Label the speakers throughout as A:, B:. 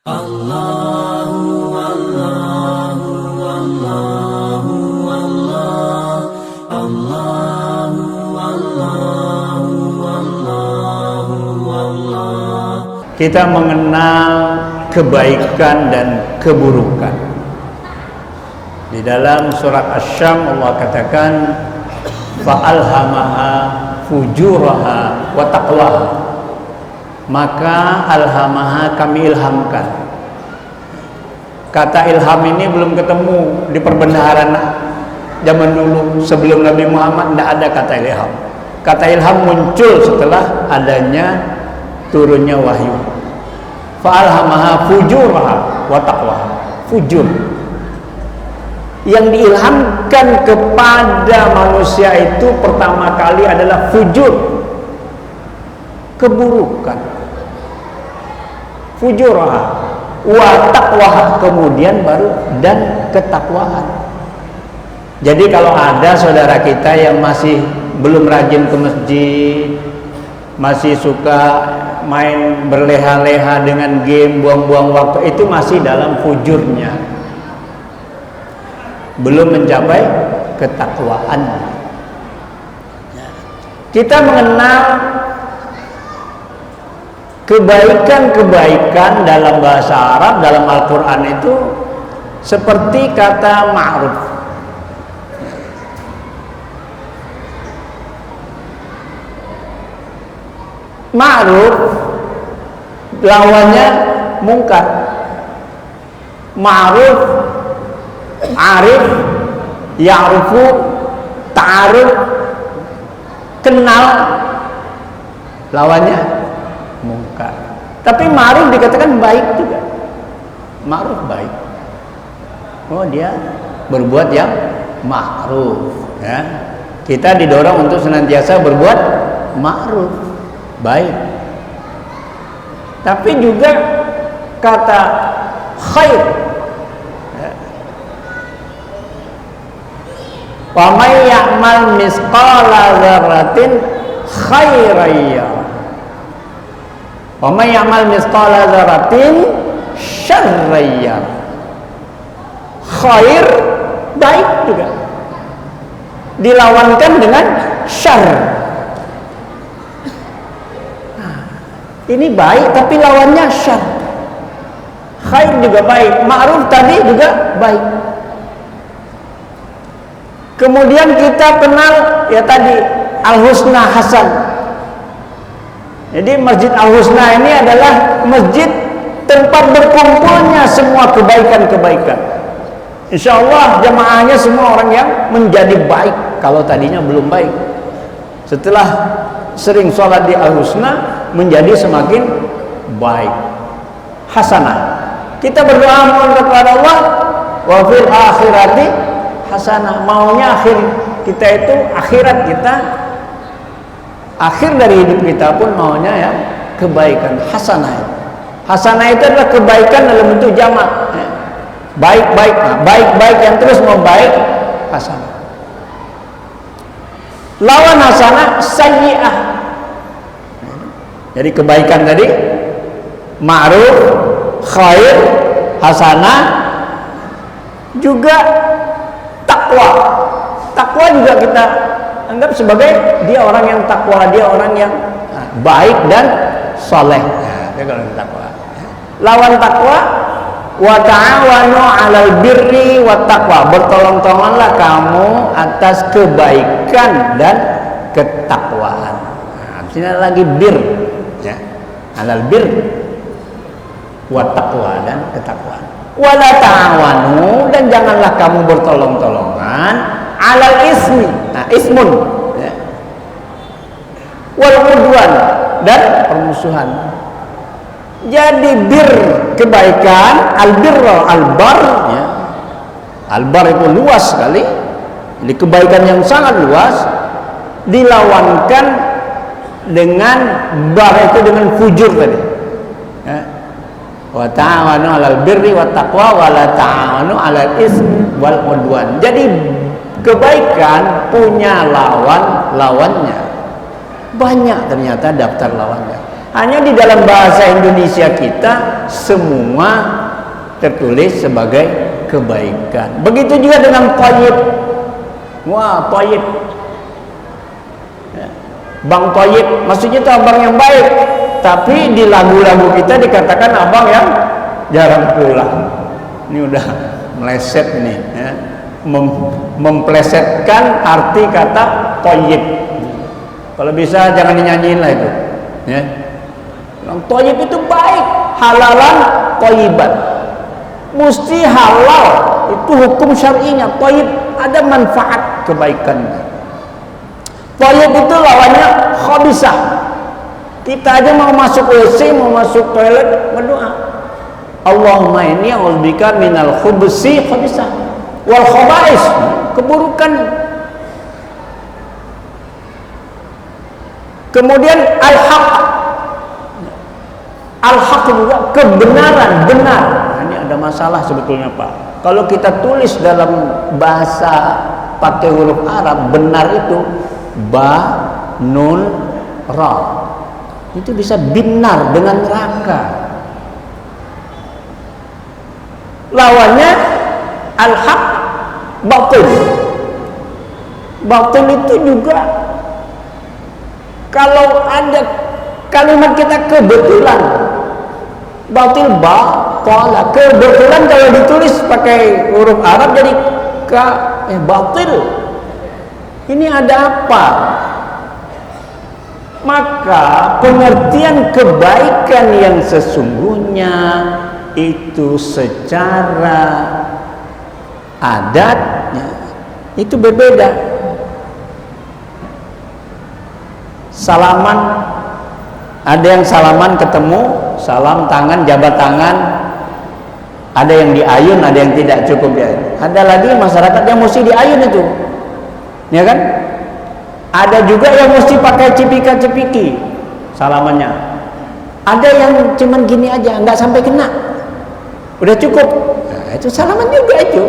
A: Allahu Allahu Allahu Allah Allahu Allahu Allahu Allah.
B: Kita mengenal kebaikan dan keburukan. Di dalam surat Asy-Syams Allah katakan fa'alhamaha fujuraha wa taqwaha. Maka alhamaha, kami ilhamkan. Kata ilham ini belum ketemu di perbendaharaan zaman dulu. Sebelum Nabi Muhammad tidak ada kata ilham. Kata ilham muncul setelah adanya turunnya wahyu. Fa'alhamaha fujuraha wa taqwaha. Fujur, yang diilhamkan kepada manusia itu pertama kali adalah fujur, keburukan. Fujuraha wa taqwaha, kemudian baru dan ketakwaan. Jadi kalau ada saudara kita yang masih belum rajin ke masjid, masih suka main berleha-leha dengan game, buang-buang waktu, itu masih dalam fujurnya, belum mencapai ketakwaan. Kita mengenal kebaikan-kebaikan dalam bahasa Arab, dalam Al-Quran itu seperti kata ma'ruf. Ma'ruf lawannya mungkar. Ma'ruf, arif, ya'rufu, ta'aruf, kenal, lawannya mungkar. Tapi ma'ruf dikatakan baik juga. Ma'ruf baik. Oh, dia berbuat yang ma'ruf, ya. Kita didorong untuk senantiasa berbuat ma'ruf, baik. Tapi juga kata khair, ya. Wa may ya'mal misqala dzarratin khairan yarah. Wa may ya'mal misqala dzarratin syarran yarah. Khair baik juga dilawankan dengan syarr. Nah, ini baik tapi lawannya syarr. Khair juga baik, ma'ruf tadi juga baik. Kemudian kita kenal ya tadi Al-Husna Hasan. Jadi Masjid Al-Husna ini adalah masjid tempat berkumpulnya semua kebaikan-kebaikan. Insya Allah jamaahnya semua orang yang menjadi baik, kalau tadinya belum baik. Setelah sering sholat di Al-Husna menjadi semakin baik. Hasanah. Kita berdoa mohon kepada Allah, wa fil akhirati hasanah. Maunya akhir kita itu, akhirat kita, akhir dari hidup kita pun maunya ya kebaikan. Hasanah. Hasanah itu adalah kebaikan dalam bentuk jamak. Baik-baik, nah, baik-baik yang terus mau baik, hasanah. Lawan hasanah sayyi'ah. Jadi kebaikan tadi ma'ruf, khair, hasanah, juga takwa. Takwa juga kita anggap sebagai dia orang yang takwa, dia orang yang baik dan soleh. Nah, itu kalau takwa. Lawan takwa, wa ta'awanu 'alal birri wat taqwa. Bertolong-tolonganlah kamu atas kebaikan dan ketakwaan. Nah, sini lagi bir, ya. 'Alal bir wat taqwa, dan ketakwaan. Wala ta'awanu, dan janganlah kamu bertolong-tolongan 'alal ismi. Nah, ismun, ya. Wal udwan, dan permusuhan. Jadi bir kebaikan, albirra, albar, ya. Albar itu luas sekali. Jadi kebaikan yang sangat luas dilawankan dengan bar itu dengan fujur tadi. Ya. Wa ta'awanu 'alal birri wat taqwa wa la ta'awanu 'alal ismi wal udwan. Jadi kebaikan punya lawannya. Banyak ternyata daftar lawannya. Hanya di dalam bahasa Indonesia kita semua tertulis sebagai kebaikan. Begitu juga dengan thayyib. Wah, thayyib. Bang Thayyib, maksudnya itu abang yang baik. Tapi di lagu-lagu kita dikatakan abang yang jarang pulang. Ini udah meleset ini, ya. Memplesetkan arti kata thayyib. Kalau bisa jangan dinyanyiin lah itu, ya. Yang thayyib itu baik, halalan thayyiban. Mesti halal, itu hukum syar'inya. Thayyib ada manfaat kebaikannya. Thayyib itu lawannya khabisah. Kita aja mau masuk WC, mau masuk toilet, berdoa, Allahumma inni a'udzubika minal khubusi khabisah wal khaba'is, keburukan. Kemudian al-haq. Al-haq juga kebenaran, benar. Nah, ini ada masalah sebetulnya, Pak. Kalau kita tulis dalam bahasa pakai huruf Arab, benar itu ba, nun, ra. Itu bisa binar dengan neraka. Lawannya al-haq, batil. Batil itu juga kalau ada kalimat kita kebetulan, batil batala, kebetulan kalau ditulis pakai huruf Arab jadi batil. Ini ada apa? Maka pengertian kebaikan yang sesungguhnya itu secara adatnya itu berbeda. Salaman, ada yang salaman ketemu, salam tangan, jabat tangan. Ada yang diayun, ada yang tidak cukup diayun. Ada lagi masyarakat yang mesti diayun itu, ya kan? Ada juga yang mesti pakai cipika-cipiki salamannya. Ada yang cuman gini aja, nggak sampai kena, udah cukup. Nah, itu salaman juga itu.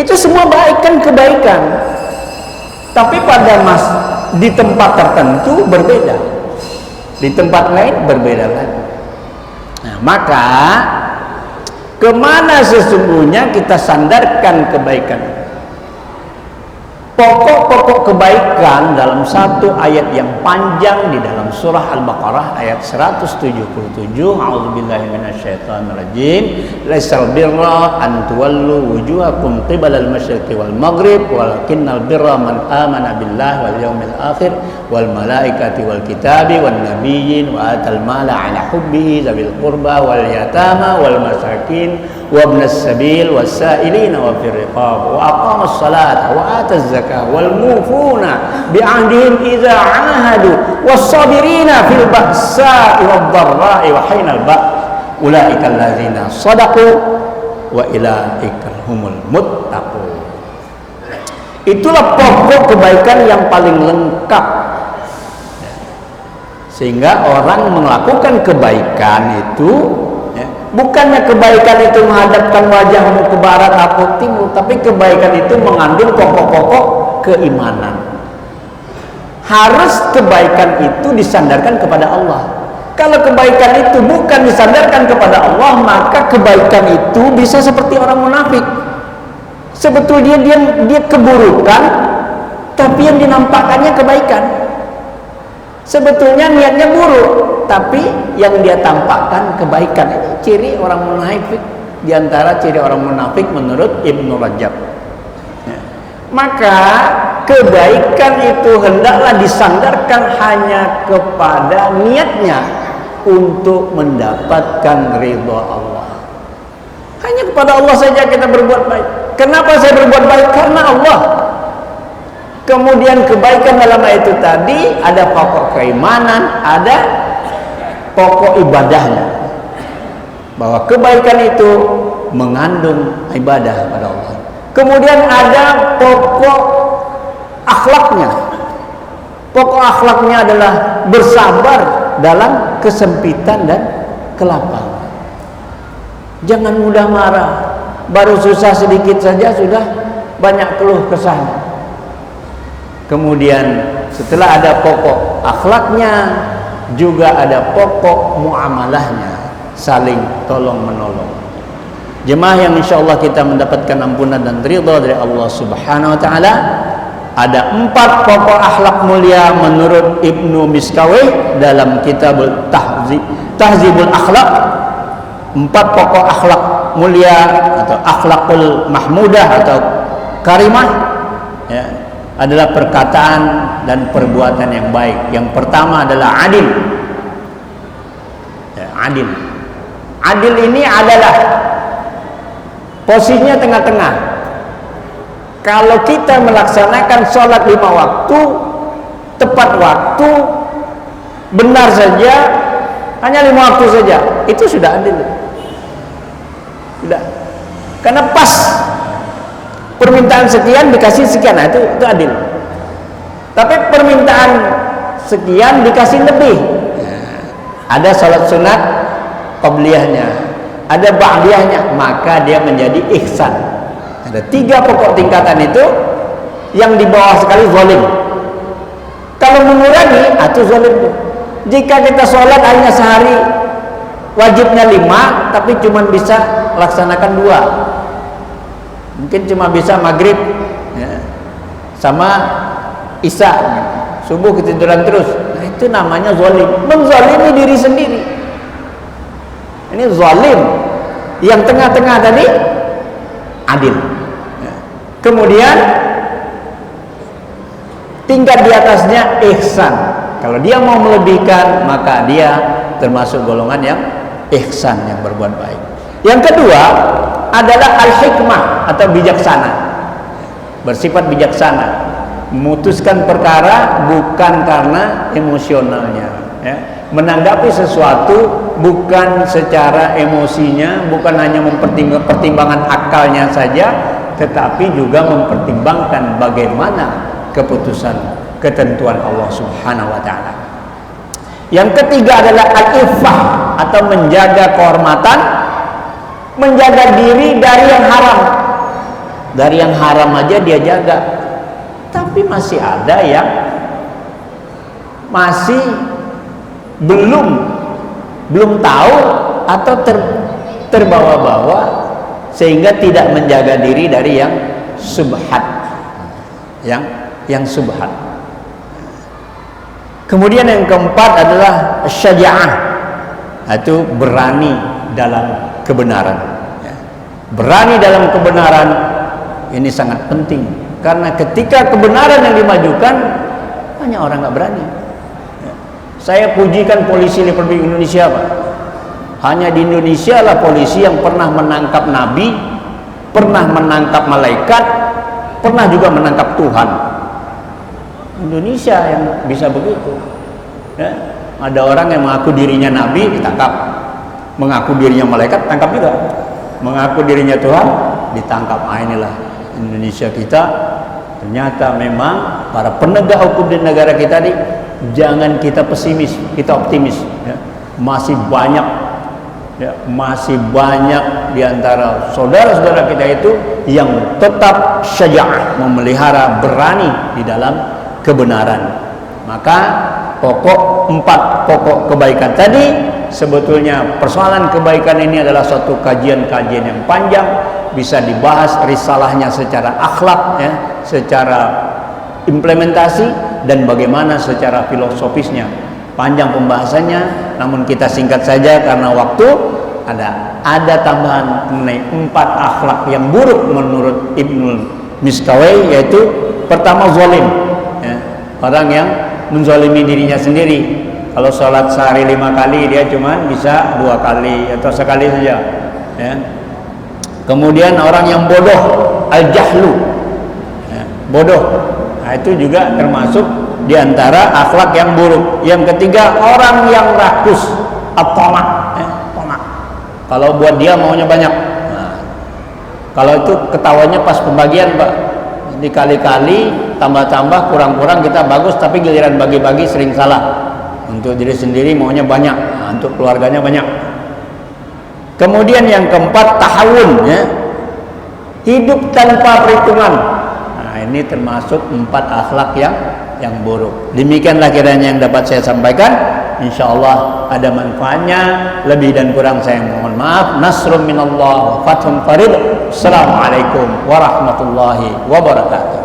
B: Itu semua baik kan, kebaikan. Tapi pada di tempat tertentu berbeda, di tempat lain berbeda lagi. Nah, maka kemana sesungguhnya kita sandarkan kebaikan? Pokok-pokok kebaikan dalam satu ayat yang panjang di dalam surah Al-Baqarah ayat 177. A'udzubillahi minasyaitonir rajim. Laisal birra an tuwallu wujuhakum qibala al-masyriqi wal maghrib walakinnal birra man amana billahi wal yawmil akhir wal malaikati wal kitabi wan nabiyyin wa atal mala ala hubbihi zawil qurba wal yatama wal masakin wa ibnas sabil was sa'ilina wa fir riqab wa aqamas salata wa ataz zakah wal mufuna bi'ahdihim idza 'ahadu was sabirina fil ba'sa'i wad dharra'i wa hinal ba' ulaika allazina shadaqu wa ilaikal humul muttaqun. Itulah pokok kebaikan yang paling lengkap, sehingga orang melakukan kebaikan itu bukannya kebaikan itu menghadapkan wajahmu ke barat atau timur, tapi kebaikan itu mengandung pokok-pokok keimanan. Harus kebaikan itu disandarkan kepada Allah. Kalau kebaikan itu bukan disandarkan kepada Allah, maka kebaikan itu bisa seperti orang munafik. Sebetulnya dia keburukan, tapi yang dinampakkannya kebaikan. Sebetulnya niatnya buruk, tapi yang dia tampakkan kebaikan. Ini ciri orang munafik. Di antara ciri orang munafik menurut Ibnu Rajab. Maka kebaikan itu hendaklah disandarkan hanya kepada niatnya untuk mendapatkan ridha Allah. Hanya kepada Allah saja kita berbuat baik. Kenapa saya berbuat baik? Karena Allah. Kemudian kebaikan dalam ayat itu tadi ada pokok keimanan, ada pokok ibadahnya. Bahwa kebaikan itu mengandung ibadah pada Allah. Kemudian ada pokok akhlaknya. Pokok akhlaknya adalah bersabar dalam kesempitan dan kelaparan. Jangan mudah marah. Baru susah sedikit saja sudah banyak keluh kesah. Kemudian setelah ada pokok akhlaknya, juga ada pokok muamalahnya, saling tolong menolong. Jemaah yang insyaallah kita mendapatkan ampunan dan ridha dari Allah Subhanahu wa taala, ada 4 pokok akhlak mulia menurut Ibnu Miskawih dalam kitab Tahzibul Akhlak. 4 pokok akhlak mulia atau akhlakul mahmudah atau karimah, ya, adalah perkataan dan perbuatan yang baik. Yang pertama adalah adil. Ya, adil. Adil ini adalah posisinya tengah-tengah. Kalau kita melaksanakan sholat 5 waktu tepat waktu, benar saja, hanya 5 waktu saja, itu sudah adil. Sudah. Karena pas permintaan sekian dikasih sekian, nah itu adil. Tapi permintaan sekian dikasih lebih. Ada sholat sunat qabliyahnya, ada ba'diyahnya, maka dia menjadi ihsan. Ada 3 pokok tingkatan itu. Yang di bawah sekali zalim. Kalau mengurangi, itu zalim. Jika kita sholat hanya sehari wajibnya 5, tapi cuma bisa laksanakan 2, mungkin cuma bisa maghrib, ya, sama isya, subuh ketiduran terus, nah itu namanya zalim, menzalimi diri sendiri. Ini zalim. Yang tengah-tengah tadi adil. Ya. Kemudian tingkat di atasnya ihsan. Kalau dia mau melebihkan, maka dia termasuk golongan yang ihsan, yang berbuat baik. Yang kedua adalah al-hikmah atau bijaksana. Bersifat bijaksana, memutuskan perkara bukan karena emosionalnya, ya. Menanggapi sesuatu bukan secara emosinya, bukan hanya mempertimbangkan akalnya saja, tetapi juga mempertimbangkan bagaimana keputusan ketentuan Allah Subhanahu wa taala. Yang ketiga adalah al-iffah atau menjaga kehormatan, menjaga diri dari yang haram. Dari yang haram aja dia jaga. Tapi masih ada yang masih belum tahu atau terbawa-bawa sehingga tidak menjaga diri dari yang subhat. Yang subhat. Kemudian yang keempat adalah syaja'ah, itu berani dalam kebenaran. Berani dalam kebenaran ini sangat penting, karena ketika kebenaran yang dimajukan banyak orang nggak berani. Saya pujikan polisi Republik Indonesia, Pak. Hanya di Indonesia lah polisi yang pernah menangkap nabi, pernah menangkap malaikat, pernah juga menangkap Tuhan. Indonesia yang bisa begitu, ya. Ada orang yang mengaku dirinya nabi ditangkap, mengaku dirinya malaikat tangkap juga, mengaku dirinya Tuhan ditangkap. Inilah Indonesia kita. Ternyata memang para penegak hukum di negara kita ini, jangan kita pesimis, kita optimis, ya. Masih banyak, ya, masih banyak di antara saudara-saudara kita itu yang tetap syaja'ah, memelihara berani di dalam kebenaran. Maka 4 pokok kebaikan tadi, sebetulnya persoalan kebaikan ini adalah suatu kajian-kajian yang panjang, bisa dibahas risalahnya secara akhlak, ya, secara implementasi, dan bagaimana secara filosofisnya. Panjang pembahasannya, namun kita singkat saja karena waktu. Ada tambahan mengenai 4 akhlak yang buruk menurut Ibnu Miskawih, yaitu pertama zalim. Orang yang menzalimi dirinya sendiri. Kalau sholat sehari 5 kali, dia cuma bisa 2 kali atau sekali saja, ya. Kemudian orang yang bodoh, al-jahlu, ya, bodoh. Nah, itu juga termasuk diantara akhlak yang buruk. Yang ketiga, orang yang rakus, at-tamak, ya, tamak. Kalau buat dia maunya banyak. Nah, kalau itu ketawanya pas pembagian, Pak. Dikali-kali, tambah-tambah, kurang-kurang kita bagus, tapi giliran bagi-bagi sering salah. Untuk diri sendiri maunya banyak, nah, untuk keluarganya banyak. Kemudian yang keempat, tahawun, ya. Hidup tanpa perhitungan. Nah, ini termasuk 4 akhlak yang yang buruk. Demikianlah kiranya yang dapat saya sampaikan. InsyaAllah ada manfaatnya. Lebih dan kurang saya mohon maaf. Nasrun minallah wa fathun qarib. Assalamualaikum warahmatullahi wabarakatuh.